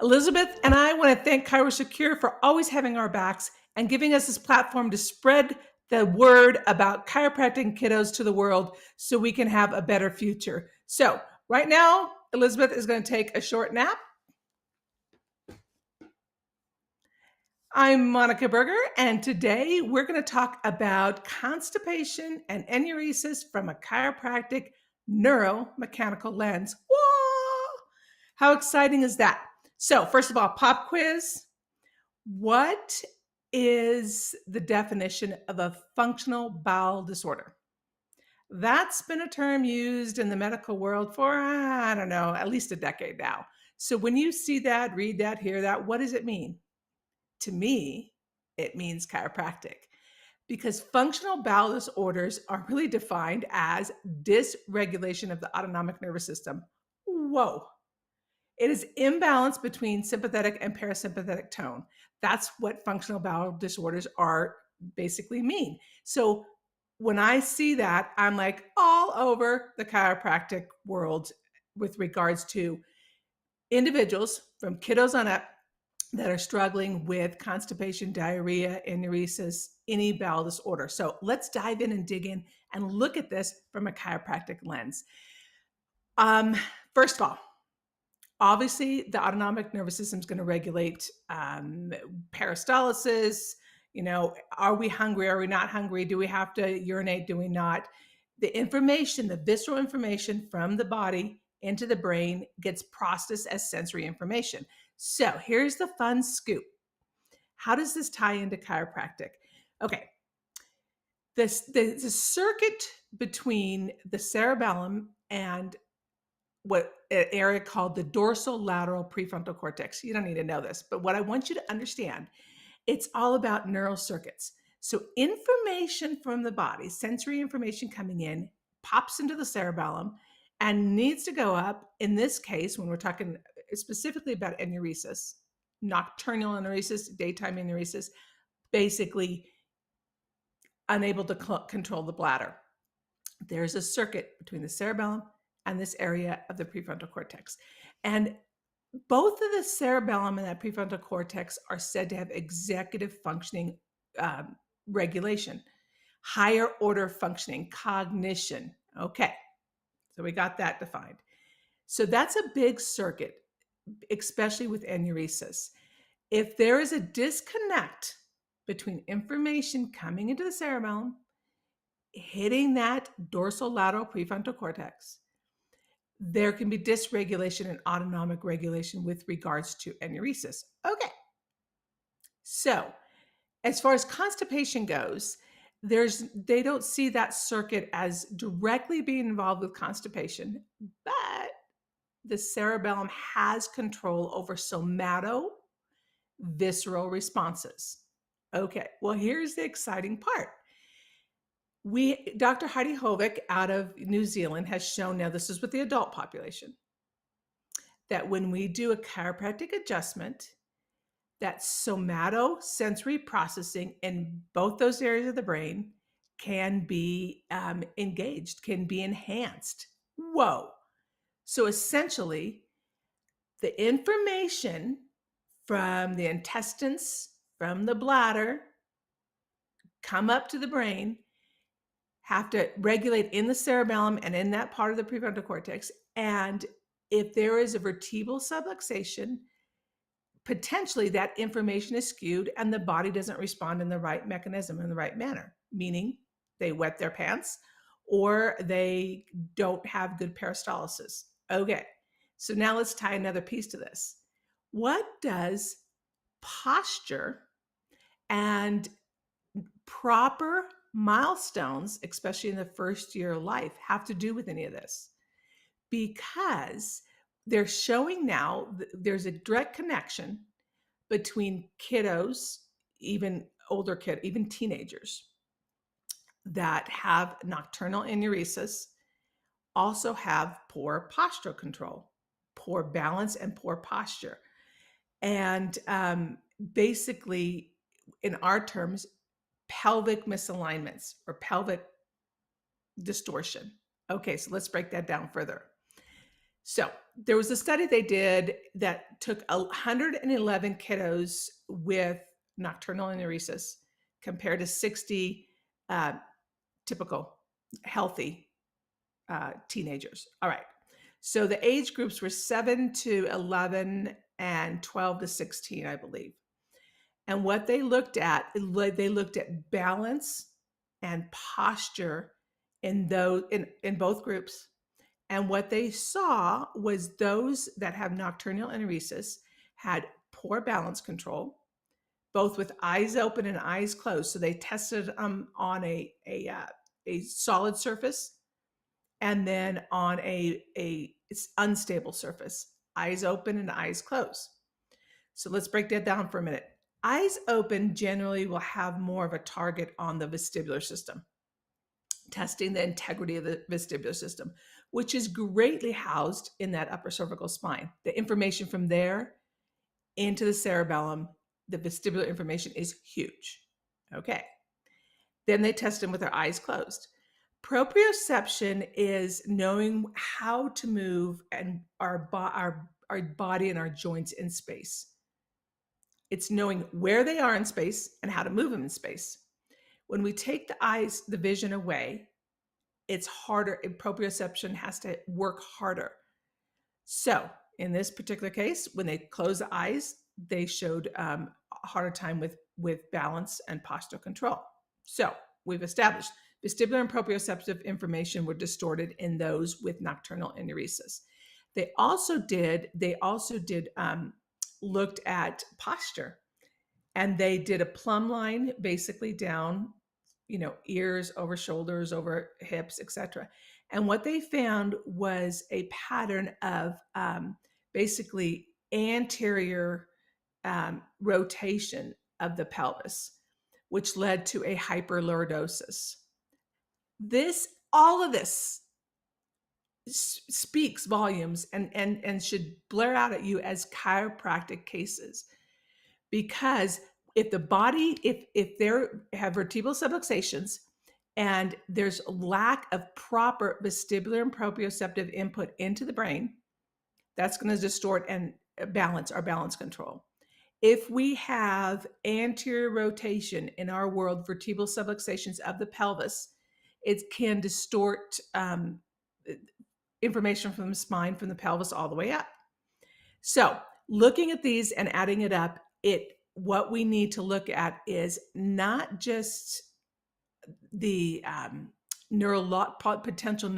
Elizabeth and I want to thank ChiroSecure for always having our backs and giving us this platform to spread the word about chiropractic kiddos to the world so we can have a better future. So, right now, Elizabeth is going to take a short nap. I'm Monika Buerger, and today we're going to talk about constipation and enuresis from a chiropractic neuromechanical lens. Whoa! How exciting is that? So, first of all, pop quiz. What is the definition of a functional bowel disorder? That's been a term used in the medical world for, I don't know, at least a decade now. So when you see that, read that, hear that, what does it mean? To me, it means chiropractic because functional bowel disorders are really defined as dysregulation of the autonomic nervous system. Whoa. It is imbalance between sympathetic and parasympathetic tone. That's what functional bowel disorders are basically mean. So when I see that, I'm like all over the chiropractic world with regards to individuals from kiddos on up that are struggling with constipation, diarrhea, enuresis, any bowel disorder. So let's dive in and dig in and look at this from a chiropractic lens. First of all, obviously, the autonomic nervous system is going to regulate peristalsis. You know, are we hungry? Are we not hungry? Do we have to urinate? Do we not? The information, the visceral information from the body into the brain gets processed as sensory information. So here's the fun scoop. How does this tie into chiropractic? Okay, the circuit between the cerebellum and what an area called the dorsolateral prefrontal cortex. You don't need to know this, but what I want you to understand, it's all about neural circuits. So information from the body, sensory information coming in, pops into the cerebellum and needs to go up. In this case, when we're talking specifically about enuresis, nocturnal enuresis, daytime enuresis, basically unable to control the bladder. There's a circuit between the cerebellum and this area of the prefrontal cortex. And both of the cerebellum and that prefrontal cortex are said to have executive functioning regulation, higher order functioning, cognition. Okay, so we got that defined. So that's a big circuit, especially with enuresis. If there is a disconnect between information coming into the cerebellum, hitting that dorsolateral prefrontal cortex, there can be dysregulation and autonomic regulation with regards to enuresis. Okay. So, as far as constipation goes, they don't see that circuit as directly being involved with constipation, but the cerebellum has control over somato visceral responses. Okay. Well, here's the exciting part. Dr. Heidi Hovick out of New Zealand has shown, now this is with the adult population, that when we do a chiropractic adjustment, that somatosensory processing in both those areas of the brain can be engaged, can be enhanced. Whoa. So essentially, the information from the intestines, from the bladder, come up to the brain, have to regulate in the cerebellum and in that part of the prefrontal cortex. And if there is a vertebral subluxation, potentially that information is skewed and the body doesn't respond in the right mechanism, in the right manner, meaning they wet their pants or they don't have good peristalsis. Okay, so now let's tie another piece to this. What does posture and proper milestones, especially in the first year of life, have to do with any of this? Because they're showing now there's a direct connection between kiddos, even older kids, even teenagers that have nocturnal enuresis, also have poor postural control, poor balance, and poor posture. And basically, in our terms, pelvic misalignments or pelvic distortion. Okay, so let's break that down further. So there was a study they did that took 111 kiddos with nocturnal enuresis compared to 60 uh, typical healthy teenagers. All right. So the age groups were 7 to 11 and 12 to 16, I believe. And what they looked at, they looked at balance and posture in both groups. And what they saw was those that have nocturnal enuresis had poor balance control, both with eyes open and eyes closed. So they tested on a solid surface and then on a unstable surface, eyes open and eyes closed. So let's break that down for a minute. Eyes open generally will have more of a target on the vestibular system, testing the integrity of the vestibular system, which is greatly housed in that upper cervical spine. The information from there into the cerebellum, the vestibular information is huge. Okay. Then they test them with their eyes closed. Proprioception is knowing how to move and our body and our joints in space. It's knowing where they are in space and how to move them in space. When we take the vision away, it's harder. Proprioception has to work harder. So in this particular case, when they closed the eyes, they showed a harder time with balance and posture control. So we've established vestibular and proprioceptive information were distorted in those with nocturnal enuresis. They also looked at posture, and they did a plumb line basically down, ears over shoulders, over hips, etc. And what they found was a pattern of basically anterior rotation of the pelvis, which led to a hyperlordosis. All of this speaks volumes and should blare out at you as chiropractic cases, because if the body, if there have vertebral subluxations and there's lack of proper vestibular and proprioceptive input into the brain, that's going to distort and balance our balance control. If we have anterior rotation in our world, vertebral subluxations of the pelvis, it can distort information from the spine, from the pelvis all the way up. So looking at these and adding it up, what we need to look at is not just the potential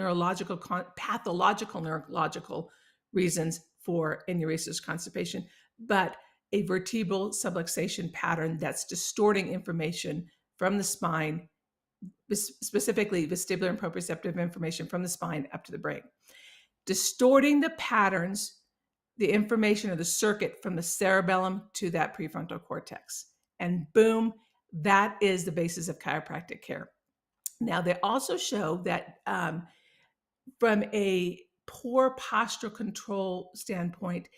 pathological neurological reasons for enuresis constipation, but a vertebral subluxation pattern that's distorting information from the spine, specifically vestibular and proprioceptive information from the spine up to the brain. Distorting the patterns, the information of the circuit from the cerebellum to that prefrontal cortex. And boom, that is the basis of chiropractic care. Now, they also show that from a poor postural control standpoint,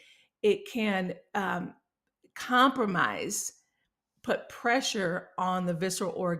it can compromise, put pressure on the visceral organ